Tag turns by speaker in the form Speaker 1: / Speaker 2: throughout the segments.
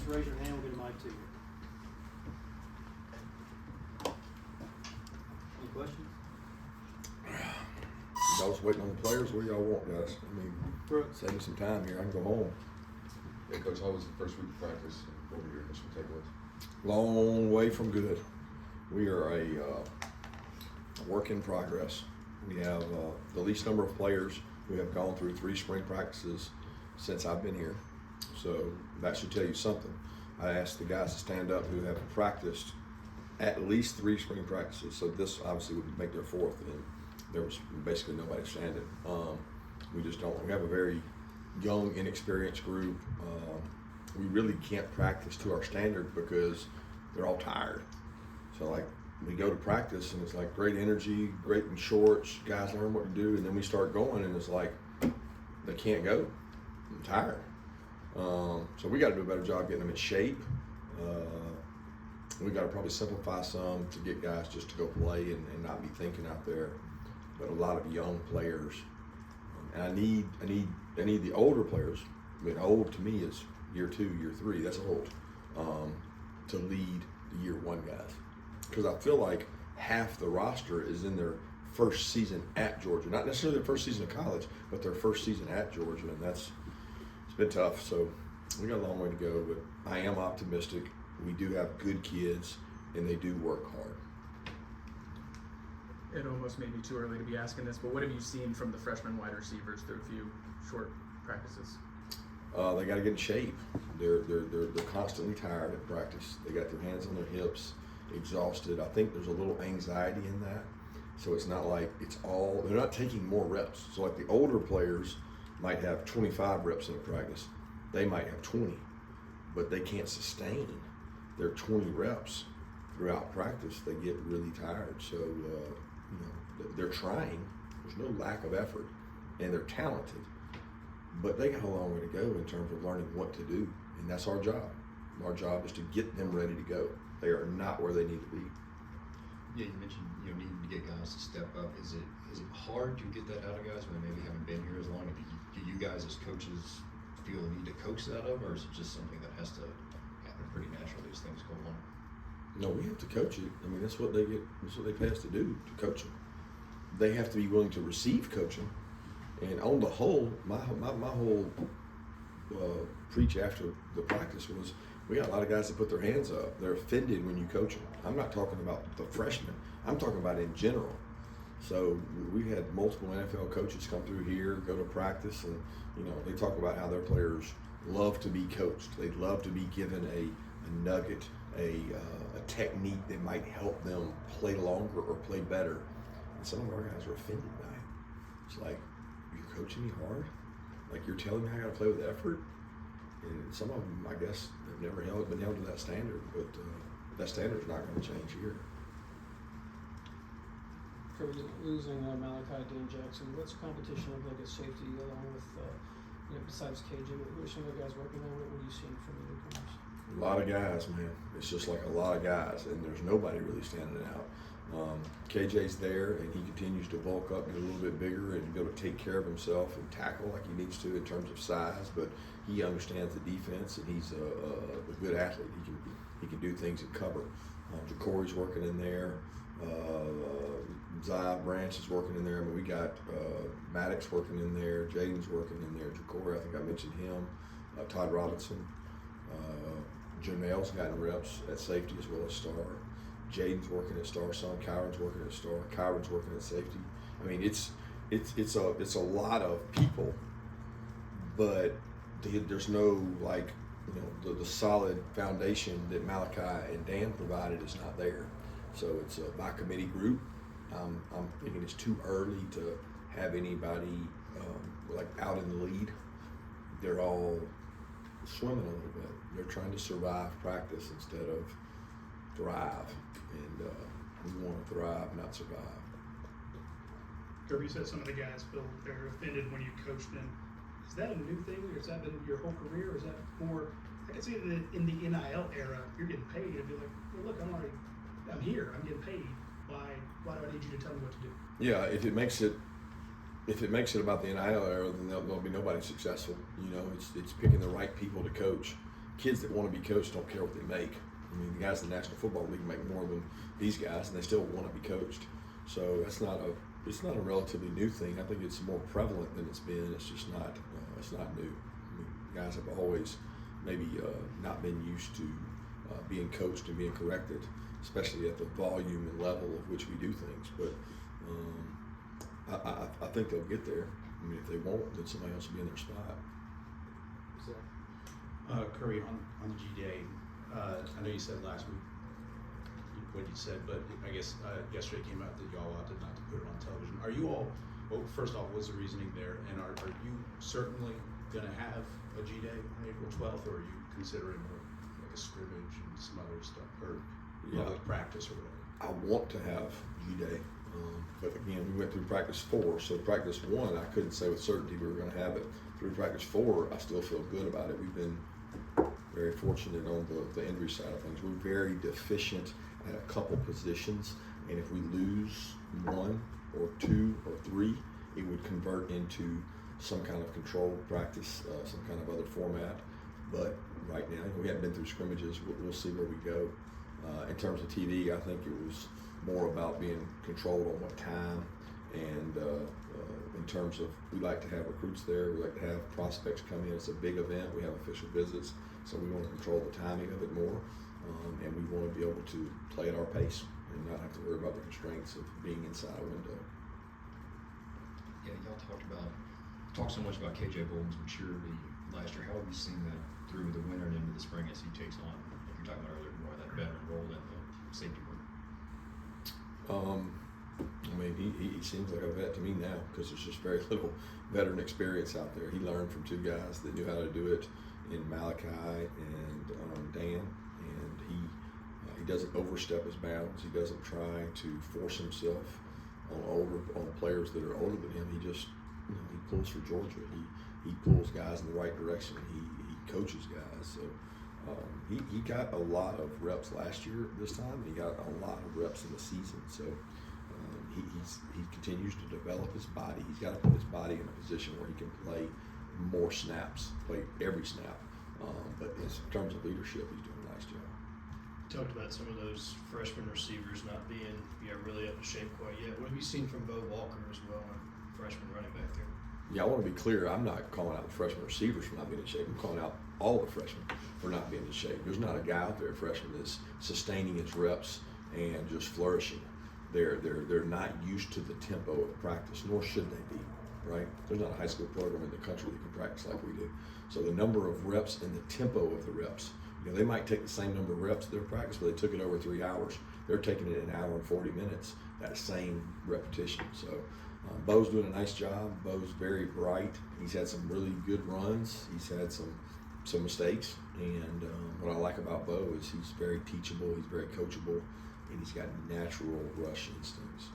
Speaker 1: to raise your hand, we'll get a mic to you. Any questions?
Speaker 2: I was waiting on the players. What do y'all want, guys? I mean, save me some time here. I can go home.
Speaker 3: Yeah, Coach, how was the first week of practice? What were your initial takeaways?
Speaker 2: Long way from good. We are a work in progress. We have the least number of players. We have gone through 3 spring practices since I've been here. So that should tell you something. I asked the guys to stand up who have practiced at least 3 spring practices. So this obviously would make their 4th, and there was basically nobody standing. We just don't. We have a very young, inexperienced group. We really can't practice to our standard because they're all tired. So like we go to practice and it's like great energy, great in shorts, guys learn what to do, and then we start going and it's like they can't go. I'm tired. So we got to do a better job getting them in shape. We got to probably simplify some to get guys just to go play and not be thinking out there. But a lot of young players, and I need the older players. I mean, old to me is year 2, year 3. That's old to lead the year 1 guys, because I feel like half the roster is in their first season at Georgia, not necessarily their first season of college, but their first season at Georgia, and it's been tough. So we got a long way to go, but I am optimistic. We do have good kids, and they do work hard.
Speaker 4: It almost may be too early to be asking this, but what have you seen from the freshman wide receivers through a few short practices?
Speaker 2: They got to get in shape. They're constantly tired at practice. They got their hands on their hips, exhausted. I think there's a little anxiety in that. So it's not like they're not taking more reps. So like the older players might have 25 reps in a practice. They might have 20, but they can't sustain their 20 reps throughout practice. They get really tired. So, they're trying. There's no lack of effort, and they're talented. But they got a long way to go in terms of learning what to do, and that's our job. Our job is to get them ready to go. They are not where they need to be.
Speaker 5: Yeah, you mentioned needing to get guys to step up. Is it hard to get that out of guys when they maybe haven't been here as long? Do you guys as coaches feel the need to coach that up, or is it just something that has to happen pretty naturally as things go along?
Speaker 2: No, we have to coach it. I mean, that's what they get. That's what they pay us to do, to coach them. They have to be willing to receive coaching. And on the whole, my whole preach after the practice was, we got a lot of guys that put their hands up. They're offended when you coach them. I'm not talking about the freshmen. I'm talking about in general. So we had multiple NFL coaches come through here, go to practice, and they talk about how their players love to be coached. They love to be given a nugget, a technique that might help them play longer or play better. And some of our guys are offended by it. It's like, you're coaching me hard? Like you're telling me I got to play with effort? And some of them, I guess, have never been held to that standard, but that standard's not going to change here.
Speaker 1: For losing Malachi Dane Jackson, what's the competition look like at safety along with, besides KJ? What are some of the guys working on? What are you seeing from the newcomers?
Speaker 2: A lot of guys, man. It's just like a lot of guys, and there's nobody really standing out. KJ's there, and he continues to bulk up, get a little bit bigger, and be able to take care of himself and tackle like he needs to in terms of size. But he understands the defense, and he's a good athlete. He can do things at cover. Jacory's working in there. Zai Branch is working in there. I mean, we got Maddox working in there. Jaden's working in there. Jacory, I think I mentioned him. Todd Robinson. Janelle's gotten reps at safety as well as star. Jaden's working at star. Son Kyron's working at star. Kyron's working at safety. I mean, it's a lot of people, but there's no the solid foundation that Malachi and Dan provided is not there. So it's a by committee group. I'm thinking it's too early to have anybody out in the lead. They're all swimming a little bit. They're trying to survive practice instead of thrive, and we want to thrive, not survive.
Speaker 6: Kirby, you said some of the guys feel they're offended when you coach them. Is that a new thing, or has that been your whole career, or is that more? I can see that in the NIL era, you're getting paid, and be like, well, look, I'm here, I'm getting paid. Why do I need you to tell me what to do?
Speaker 2: Yeah, if it makes it about the NIL era, then there'll be nobody successful. It's picking the right people to coach. kids that want to be coached don't care what they make. I mean, the guys in the National Football League make more than these guys, and they still want to be coached. So it's not a relatively new thing. I think it's more prevalent than it's been. It's just not new. I mean, guys have always maybe not been used to being coached and being corrected, especially at the volume and level of which we do things. But I think they'll get there. I mean, if they won't, then somebody else will be in their spot.
Speaker 7: Curry, on the G-Day, I know you said last week what you said, but I guess yesterday came out that y'all opted not to put it on television. Are you all, well, first off, what's the reasoning there? And are you certainly going to have a G-Day on April 12th, or are you considering like a scrimmage and some other stuff, or public practice or whatever?
Speaker 2: I want to have G-Day, but again, we went through practice 4, so practice 1, I couldn't say with certainty we were going to have it. Through practice 4, I still feel good about it. We've been very fortunate on the injury side of things. We're very deficient at a couple positions, and if we lose 1 or 2 or 3, it would convert into some kind of controlled practice, some kind of other format. But right now, we haven't been through scrimmages. We'll see where we go. In terms of TV, I think it was more about being controlled on what time, and in terms of, we like to have recruits there, we like to have prospects come in. It's a big event, we have official visits, so we want to control the timing of it more, and we want to be able to play at our pace and not have to worry about the constraints of being inside a window.
Speaker 5: Yeah, y'all talked so much about KJ Bolden's maturity last year. How have you seen that through the winter and into the spring as he takes on, like you're talking about earlier, more of that veteran role in the safety room?
Speaker 2: I mean, he seems like a vet to me now, because there's just very little veteran experience out there. He learned from 2 guys that knew how to do it in Malachi and Dan, and he doesn't overstep his bounds. He doesn't try to force himself on players that are older than him. He just, he pulls for Georgia. He pulls guys in the right direction. He coaches guys. So he got a lot of reps last year this time. He got a lot of reps in the season. So he continues to develop his body. He's got to put his body in a position where he can play more snaps, play every snap. But in terms of leadership, he's doing a nice job.
Speaker 8: Talked about some of those freshman receivers not being really up to shape quite yet. What have you seen from Bo Walker as well, a freshman running back there?
Speaker 2: Yeah, I want to be clear. I'm not calling out the freshman receivers for not being in shape. I'm calling out all the freshmen for not being in shape. There's not a guy out there, a freshman, that's sustaining his reps and just flourishing. They're not used to the tempo of practice, nor should they be, right? There's not a high school program in the country that can practice like we do. So the number of reps and the tempo of the reps, they might take the same number of reps at their practice, but they took it over 3 hours. They're taking it an hour and 40 minutes, that same repetition. So Bo's doing a nice job. Bo's very bright. He's had some really good runs. He's had some mistakes. And what I like about Bo is he's very teachable. He's very coachable. And he's got natural rush instincts.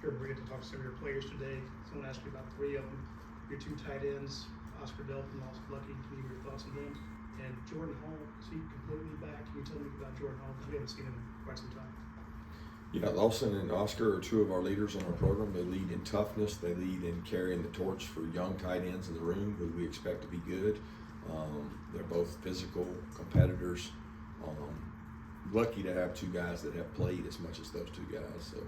Speaker 6: We're going to talk to some of your players today. So I want to ask you about 3 of them. Your 2 tight ends, Oscar Delphin, Lost Lucky. Can you give your thoughts on him? And Jordan Hall, is he completely back? Can you tell me about Jordan Hall? Because we haven't seen him in quite some time.
Speaker 2: Yeah, Lawson and Oscar are 2 of our leaders on our program. They lead in toughness. They lead in carrying the torch for young tight ends in the room who we expect to be good. They're both physical competitors. Lucky to have 2 guys that have played as much as those 2 guys. So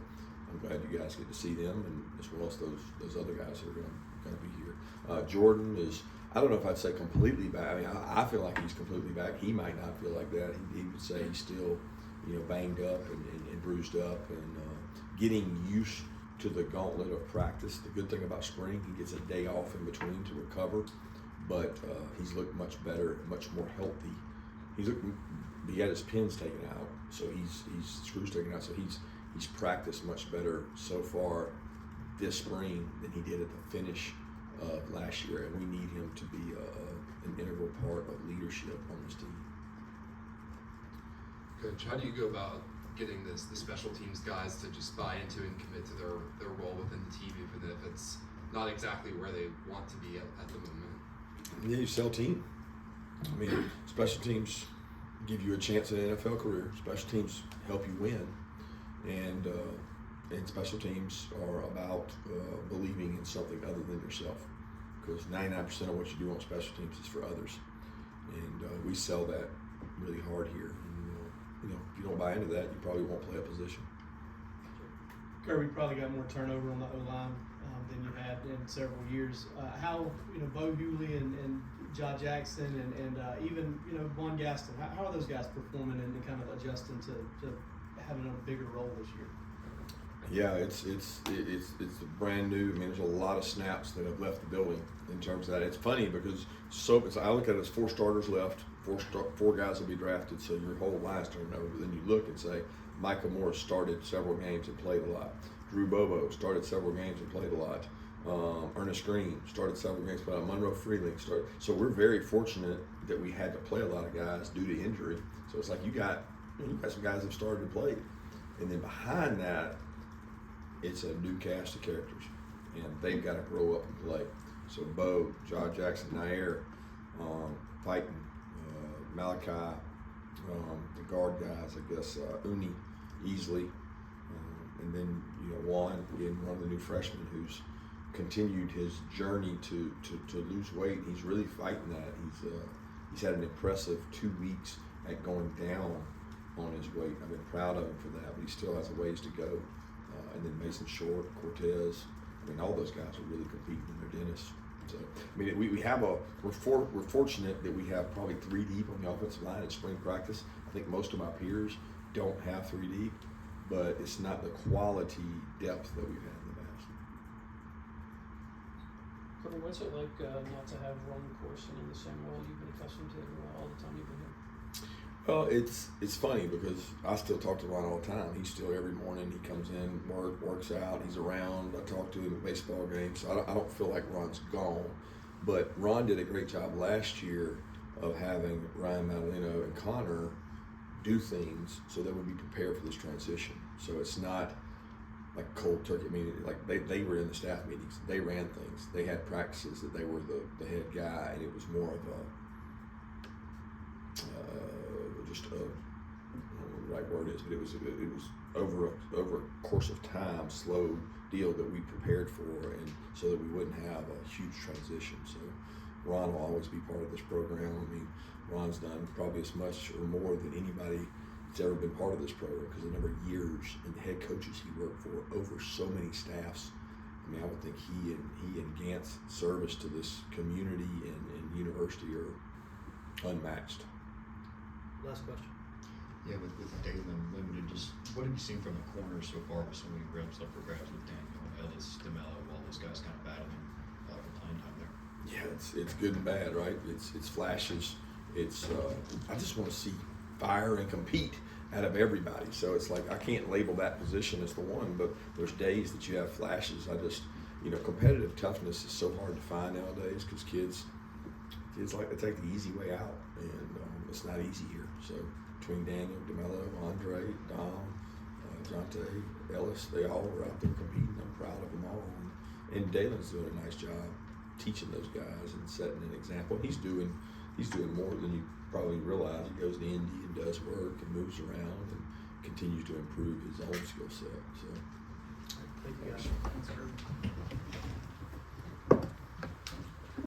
Speaker 2: I'm glad you guys get to see them, and as well as those other guys that are going to be here. Jordan is, I don't know if I'd say completely back. I mean, I feel like he's completely back. He might not feel like that. He would say he's still, banged up and bruised up, and getting used to the gauntlet of practice. The good thing about spring, he gets a day off in between to recover, but he's looked much better, much more healthy. He had his pins taken out, so he's screws taken out, so he's practiced much better so far this spring than he did at the finish of last year, and we need him to be an integral part of leadership on this team.
Speaker 9: Coach, how do you go about getting the special teams guys to just buy into and commit to their role within the team, even if it's not exactly where they want to be at the moment?
Speaker 2: Yeah, you sell team. I mean, special teams give you a chance at an NFL career. Special teams help you win, and special teams are about believing in something other than yourself, because 99% of what you do on special teams is for others. and we sell that really hard here. And, if you don't buy into that, you probably won't play a position.
Speaker 8: Kirby probably got more turnover on the O-line than you had in several years. How, Bo Hewley and John Jackson and even, Juan Gaston, how are those guys performing and kind of adjusting to having a bigger role this year?
Speaker 2: Yeah, it's brand new. I mean, there's a lot of snaps that have left the building in terms of that. It's funny because I look at it as 4 starters left, four guys will be drafted, so your whole line's turning over. Then you look and say, Micah Morris started several games and played a lot. Drew Bobo started several games and played a lot. Ernest Green started several games, but Monroe Freeling started. So we're very fortunate that we had to play a lot of guys due to injury. So it's like you got some guys that started and played, and then behind that, it's a new cast of characters, and they've got to grow up and play. So Bo, John Jackson, Nair, Peyton, Malachi, the guard guys, I guess, Uni, Easley, and then Juan, again, one of the new freshmen who's continued his journey to lose weight. He's really fighting that. He's had an impressive 2 weeks at going down on his weight. I've been proud of him for that, but he still has a ways to go. And then Mason Short, Cortez, all those guys are really competing in their dentists. So, we're fortunate that we have probably 3 deep on the offensive line at spring practice. I think most of my peers don't have 3 deep, but it's not the quality depth that we've had in the past.
Speaker 1: Kirby, what's it like not to have Ron Corson in the same role you've been accustomed to all the time you've been here?
Speaker 2: Well, it's funny because I still talk to Ron all the time. He's still every morning. He comes in, works out. He's around. I talk to him at baseball games. So I don't feel like Ron's gone. But Ron did a great job last year of having Ryan Madaleno and Connor do things so that we'd be prepared for this transition. So it's not like cold turkey. Like they were in the staff meetings. They ran things. They had practices that they were the head guy, and it was more of a I don't know what the right word is, but it was over a course of time, slow deal that we prepared for, and so that we wouldn't have a huge transition. So Ron will always be part of this program. Ron's done probably as much or more than anybody that's ever been part of this program because of the number of years and head coaches he worked for over so many staffs. I would think he and Gant's service to this community and university are unmatched.
Speaker 8: Last question.
Speaker 5: Yeah, with Dalen limited, just what have you seen from the corners so far with so many reps up for grabs with Daniel, Ellis, DeMello, all those guys kind of battling for playing time there?
Speaker 2: Yeah, it's good and bad, right? It's flashes. It's I just want to see fire and compete out of everybody. So it's like I can't label that position as the one, but there's days that you have flashes. Competitive toughness is so hard to find nowadays because kids like to take the easy way out, and it's not easy here. So between Daniel, DeMello, Andre, Dom, Jonte, Ellis, they all were out there competing. I'm proud of them all. And Dalen's doing a nice job teaching those guys and setting an example. He's doing more than you probably realize. He goes to Indy and does work and moves around and continues to improve his own skill set. So
Speaker 8: Thank you guys. Thanks, Kirby.